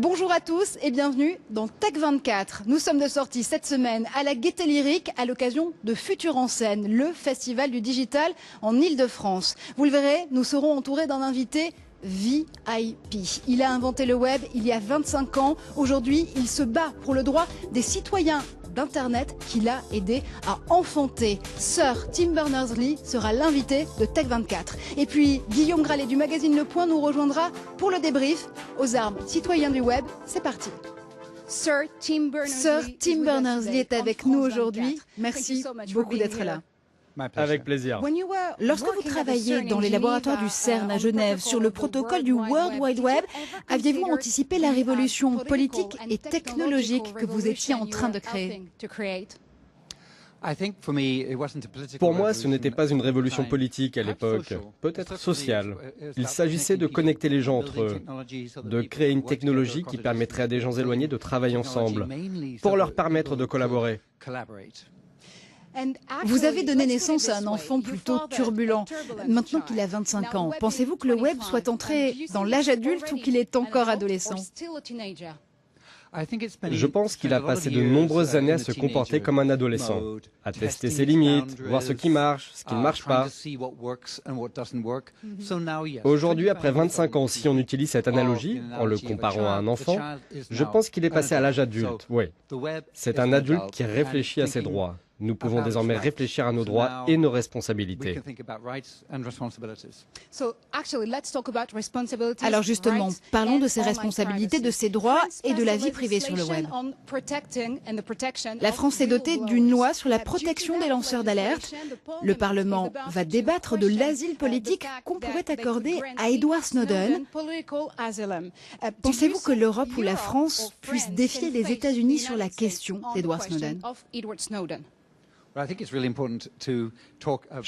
Bonjour à tous et bienvenue dans Tech24. Nous sommes de sortie cette semaine à la Gaîté Lyrique à l'occasion de Futur en scène, le festival du digital en Île-de-France. Vous le verrez, nous serons entourés d'un invité VIP. Il a inventé le web il y a 25 ans. Aujourd'hui, il se bat pour le droit des citoyens d'Internet qu'il a aidé à enfanter. Sir Tim Berners-Lee sera l'invité de Tech24. Et puis, Guillaume Gralet du magazine Le Point nous rejoindra pour le débrief. Aux armes, citoyens du web, c'est parti. Sir Tim Berners-Lee est avec nous aujourd'hui. Merci beaucoup d'être là. Avec plaisir. Lorsque vous travailliez dans les laboratoires du CERN à Genève sur le protocole du World Wide Web, aviez-vous anticipé la révolution politique et technologique que vous étiez en train de créer? Pour moi, ce n'était pas une révolution politique à l'époque, peut-être sociale. Il s'agissait de connecter les gens entre eux, de créer une technologie qui permettrait à des gens éloignés de travailler ensemble, pour leur permettre de collaborer. Vous avez donné naissance à un enfant plutôt turbulent. Maintenant qu'il a 25 ans, pensez-vous que le web soit entré dans l'âge adulte ou qu'il est encore adolescent? Je pense qu'il a passé de nombreuses années à se comporter comme un adolescent, à tester ses limites, voir ce qui marche, ce qui ne marche pas. Aujourd'hui, après 25 ans, si on utilise cette analogie, en le comparant à un enfant, je pense qu'il est passé à l'âge adulte, oui. C'est un adulte qui réfléchit à ses droits. Nous pouvons désormais réfléchir à nos droits et nos responsabilités. Alors justement, parlons de ces responsabilités, de ces droits et de la vie privée sur le web. La France s'est dotée d'une loi sur la protection des lanceurs d'alerte. Le Parlement va débattre de l'asile politique qu'on pourrait accorder à Edward Snowden. Pensez-vous que l'Europe ou la France puissent défier les États-Unis sur la question d'Edward Snowden? Je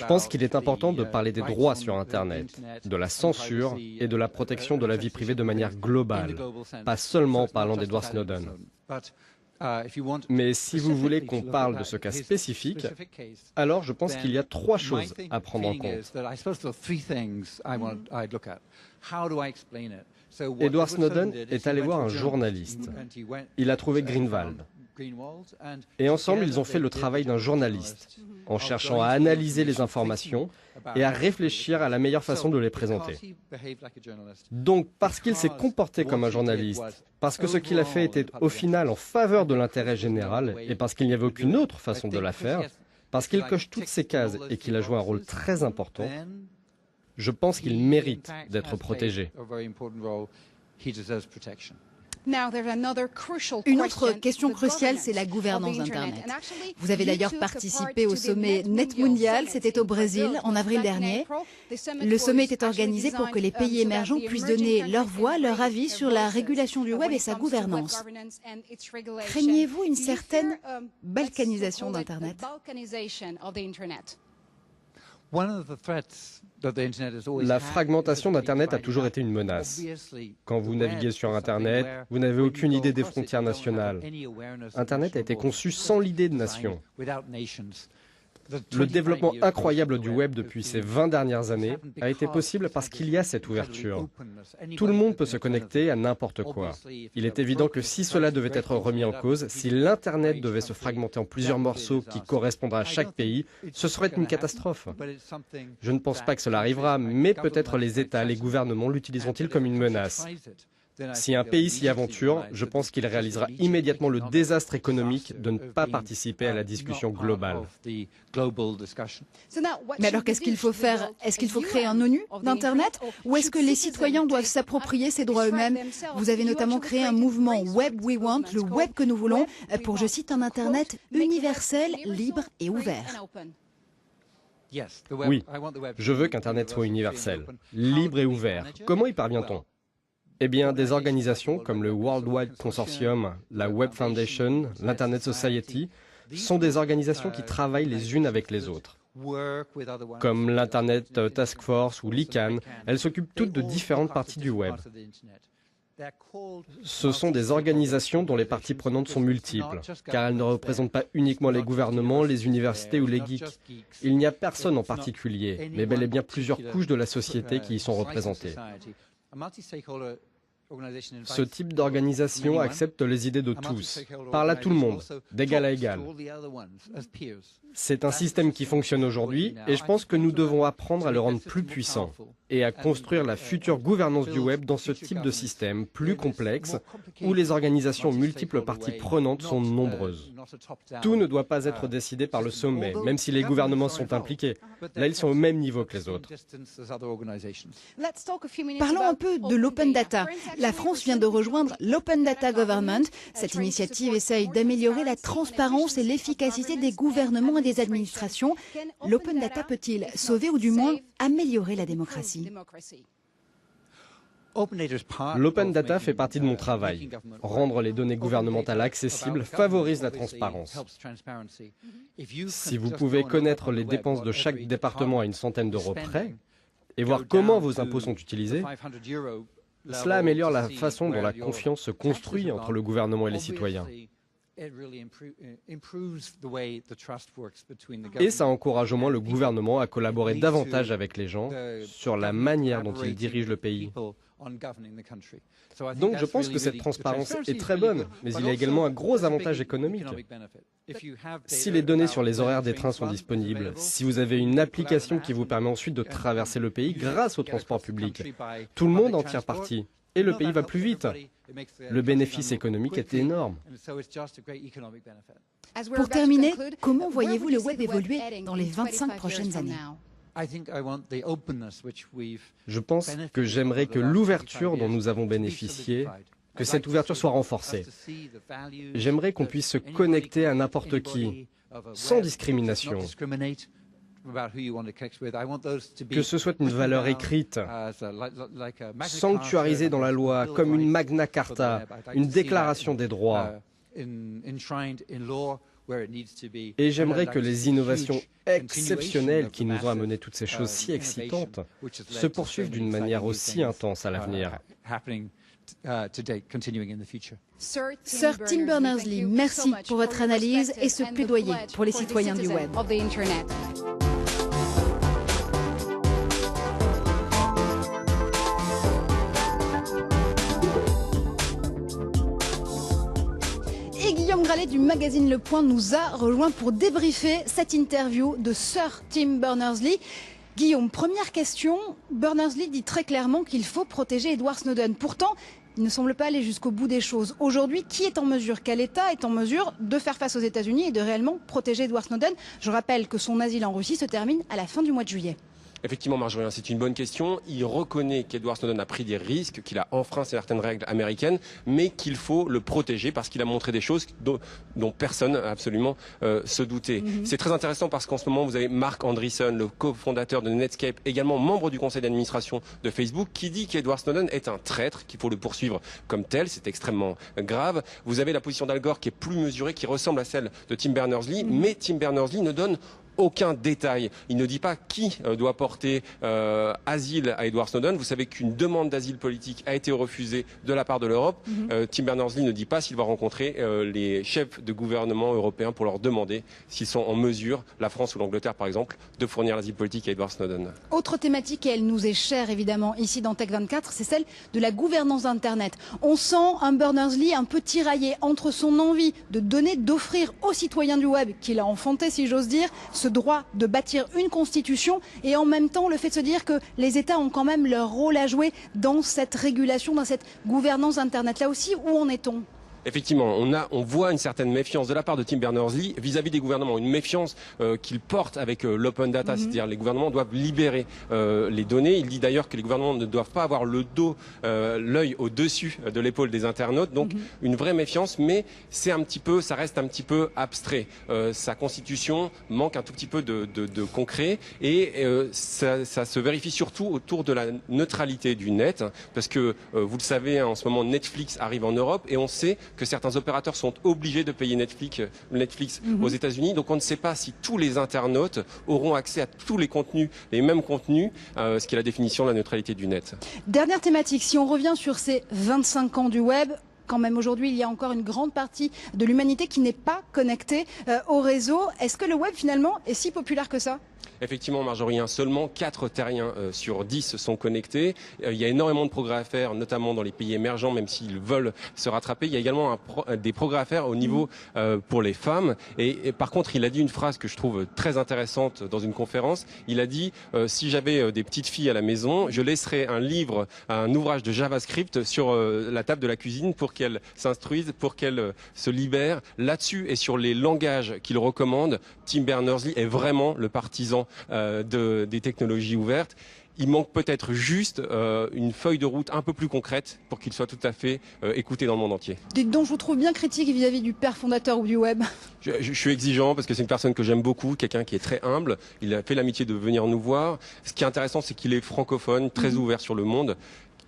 pense qu'il est important de parler des droits sur Internet, de la censure et de la protection de la vie privée de manière globale, pas seulement en parlant d'Edward Snowden. Mais si vous voulez qu'on parle de ce cas spécifique, alors je pense qu'il y a trois choses à prendre en compte. Edward Snowden est allé voir un journaliste. Il a trouvé Greenwald. Et ensemble, ils ont fait le travail d'un journaliste, en cherchant à analyser les informations et à réfléchir à la meilleure façon de les présenter. Donc, parce qu'il s'est comporté comme un journaliste, parce que ce qu'il a fait était au final en faveur de l'intérêt général, et parce qu'il n'y avait aucune autre façon de la faire, parce qu'il coche toutes ces cases et qu'il a joué un rôle très important, je pense qu'il mérite d'être protégé. Une autre question cruciale, c'est la gouvernance d'Internet. Vous avez d'ailleurs participé au sommet Net Mondial, c'était au Brésil en avril dernier. Le sommet était organisé pour que les pays émergents puissent donner leur voix, leur avis sur la régulation du web et sa gouvernance. Craignez-vous une certaine balkanisation d'Internet? La fragmentation d'Internet a toujours été une menace. Quand vous naviguez sur Internet, vous n'avez aucune idée des frontières nationales. Internet a été conçu sans l'idée de nation. Le développement incroyable du web depuis ces 20 dernières années a été possible parce qu'il y a cette ouverture. Tout le monde peut se connecter à n'importe quoi. Il est évident que si cela devait être remis en cause, si l'Internet devait se fragmenter en plusieurs morceaux qui correspondraient à chaque pays, ce serait une catastrophe. Je ne pense pas que cela arrivera, mais peut-être les États, les gouvernements l'utiliseront-ils comme une menace. Si un pays s'y aventure, je pense qu'il réalisera immédiatement le désastre économique de ne pas participer à la discussion globale. Mais alors qu'est-ce qu'il faut faire? Est-ce qu'il faut créer un ONU d'Internet? Ou est-ce que les citoyens doivent s'approprier ces droits eux-mêmes? Vous avez notamment créé un mouvement Web We Want, le web que nous voulons, pour, je cite, un Internet universel, libre et ouvert. Oui, je veux qu'Internet soit universel, libre et ouvert. Comment y parvient-on? Eh bien, des organisations comme le World Wide Consortium, la Web Foundation, l'Internet Society, sont des organisations qui travaillent les unes avec les autres. Comme l'Internet Task Force ou l'ICANN, elles s'occupent toutes de différentes parties du web. Ce sont des organisations dont les parties prenantes sont multiples, car elles ne représentent pas uniquement les gouvernements, les universités ou les geeks. Il n'y a personne en particulier, mais bel et bien plusieurs couches de la société qui y sont représentées. Ce type d'organisation accepte les idées de tous, parle à tout le monde, d'égal à égal. C'est un système qui fonctionne aujourd'hui et je pense que nous devons apprendre à le rendre plus puissant et à construire la future gouvernance du web dans ce type de système plus complexe où les organisations multiples parties prenantes sont nombreuses. Tout ne doit pas être décidé par le sommet, même si les gouvernements sont impliqués. Là, ils sont au même niveau que les autres. Parlons un peu de l'open data. La France vient de rejoindre l'Open Data Government. Cette initiative essaye d'améliorer la transparence et l'efficacité des gouvernements et des administrations. L'open data peut-il sauver ou du moins améliorer la démocratie ? L'open data fait partie de mon travail. Rendre les données gouvernementales accessibles favorise la transparence. Si vous pouvez connaître les dépenses de chaque département à une centaine d'euros près et voir comment vos impôts sont utilisés, cela améliore la façon dont la confiance se construit entre le gouvernement et les citoyens. Et ça encourage au moins le gouvernement à collaborer davantage avec les gens sur la manière dont ils dirigent le pays. Donc je pense que cette transparence est très bonne, mais il y a également un gros avantage économique. Si les données sur les horaires des trains sont disponibles, si vous avez une application qui vous permet ensuite de traverser le pays grâce au transport public, tout le monde en tire parti et le pays va plus vite. Le bénéfice économique est énorme. Pour terminer, comment voyez-vous le web évoluer dans les 25 prochaines années ? Je pense que j'aimerais que l'ouverture dont nous avons bénéficié, que cette ouverture soit renforcée. J'aimerais qu'on puisse se connecter à n'importe qui, sans discrimination. Que ce soit une valeur écrite, sanctuarisée dans la loi, comme une Magna Carta, une déclaration des droits. Et j'aimerais que les innovations exceptionnelles qui nous ont amené toutes ces choses si excitantes se poursuivent d'une manière aussi intense à l'avenir. Sir Tim Berners-Lee, merci pour votre analyse et ce plaidoyer pour les citoyens du web. Guillaume Gralet du magazine Le Point nous a rejoint pour débriefer cette interview de Sir Tim Berners-Lee. Guillaume, première question. Berners-Lee dit très clairement qu'il faut protéger Edward Snowden. Pourtant, il ne semble pas aller jusqu'au bout des choses. Aujourd'hui, qui est en mesure, quel État est en mesure de faire face aux États-Unis et de réellement protéger Edward Snowden? Je rappelle que son asile en Russie se termine à la fin du mois de juillet. Effectivement, Marjorie, c'est une bonne question. Il reconnaît qu'Edward Snowden a pris des risques, qu'il a enfreint certaines règles américaines, mais qu'il faut le protéger parce qu'il a montré des choses dont personne absolument se doutait. C'est très intéressant parce qu'en ce moment, vous avez Mark Andreessen, le cofondateur de Netscape, également membre du conseil d'administration de Facebook, qui dit qu'Edward Snowden est un traître, qu'il faut le poursuivre comme tel. C'est extrêmement grave. Vous avez la position d'Al Gore qui est plus mesurée, qui ressemble à celle de Tim Berners-Lee, mais Tim Berners-Lee ne donne aucun détail. Il ne dit pas qui doit porter asile à Edward Snowden. Vous savez qu'une demande d'asile politique a été refusée de la part de l'Europe. Tim Berners-Lee ne dit pas s'il va rencontrer les chefs de gouvernement européens pour leur demander s'ils sont en mesure, la France ou l'Angleterre par exemple, de fournir l'asile politique à Edward Snowden. Autre thématique, et elle nous est chère évidemment ici dans Tech 24, c'est celle de la gouvernance d'Internet. On sent un Berners-Lee un peu tiraillé entre son envie de donner, d'offrir aux citoyens du web, qu'il a enfanté si j'ose dire, ce droit de bâtir une constitution et en même temps le fait de se dire que les États ont quand même leur rôle à jouer dans cette régulation, dans cette gouvernance Internet. Là aussi, où en est-on ? Effectivement, on voit une certaine méfiance de la part de Tim Berners-Lee vis-à-vis des gouvernements, une méfiance qu'il porte avec l'open data, c'est-à-dire les gouvernements doivent libérer les données. Il dit d'ailleurs que les gouvernements ne doivent pas avoir l'œil au-dessus de l'épaule des internautes, donc une vraie méfiance, mais ça reste un petit peu abstrait. Sa constitution manque un tout petit peu de concret et ça se vérifie surtout autour de la neutralité du net, parce que vous le savez, en ce moment Netflix arrive en Europe et on sait que certains opérateurs sont obligés de payer Netflix aux États-Unis. Donc on ne sait pas si tous les internautes auront accès à tous les contenus, les mêmes contenus, ce qui est la définition de la neutralité du net. Dernière thématique, si on revient sur ces 25 ans du web, quand même aujourd'hui il y a encore une grande partie de l'humanité qui n'est pas connectée au réseau. Est-ce que le web finalement est si populaire que ça ? Effectivement, Marjorie, seulement 4 terriens sur 10 sont connectés. Il y a énormément de progrès à faire, notamment dans les pays émergents, même s'ils veulent se rattraper. Il y a également des progrès à faire au niveau pour les femmes. Et par contre, il a dit une phrase que je trouve très intéressante dans une conférence. Il a dit si j'avais des petites filles à la maison, je laisserais un ouvrage de JavaScript sur la table de la cuisine pour qu'elles s'instruisent, pour qu'elles se libèrent. Là-dessus et sur les langages qu'il recommande, Tim Berners-Lee est vraiment le partisan des technologies ouvertes. Il manque peut-être juste une feuille de route un peu plus concrète pour qu'il soit tout à fait écouté dans le monde entier. Dites donc, je vous trouve bien critique vis-à-vis du père fondateur ou du web. Je suis exigeant parce que c'est une personne que j'aime beaucoup, quelqu'un qui est très humble. Il a fait l'amitié de venir nous voir. Ce qui est intéressant, c'est qu'il est francophone, très ouvert sur le monde.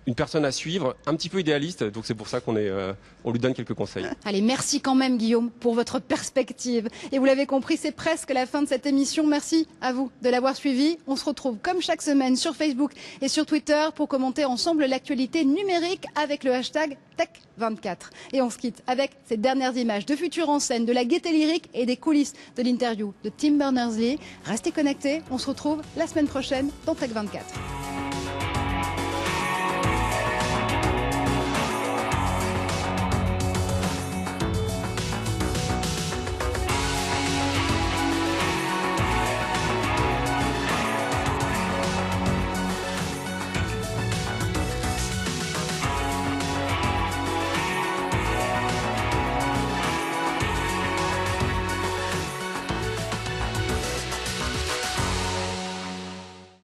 Une personne à suivre, un petit peu idéaliste, donc c'est pour ça qu'on lui donne quelques conseils. Allez, merci quand même Guillaume pour votre perspective. Et vous l'avez compris, c'est presque la fin de cette émission. Merci à vous de l'avoir suivi. On se retrouve comme chaque semaine sur Facebook et sur Twitter pour commenter ensemble l'actualité numérique avec le hashtag Tech24. Et on se quitte avec ces dernières images de Futur en scène, de la gaieté lyrique et des coulisses de l'interview de Tim Berners-Lee. Restez connectés, on se retrouve la semaine prochaine dans Tech24.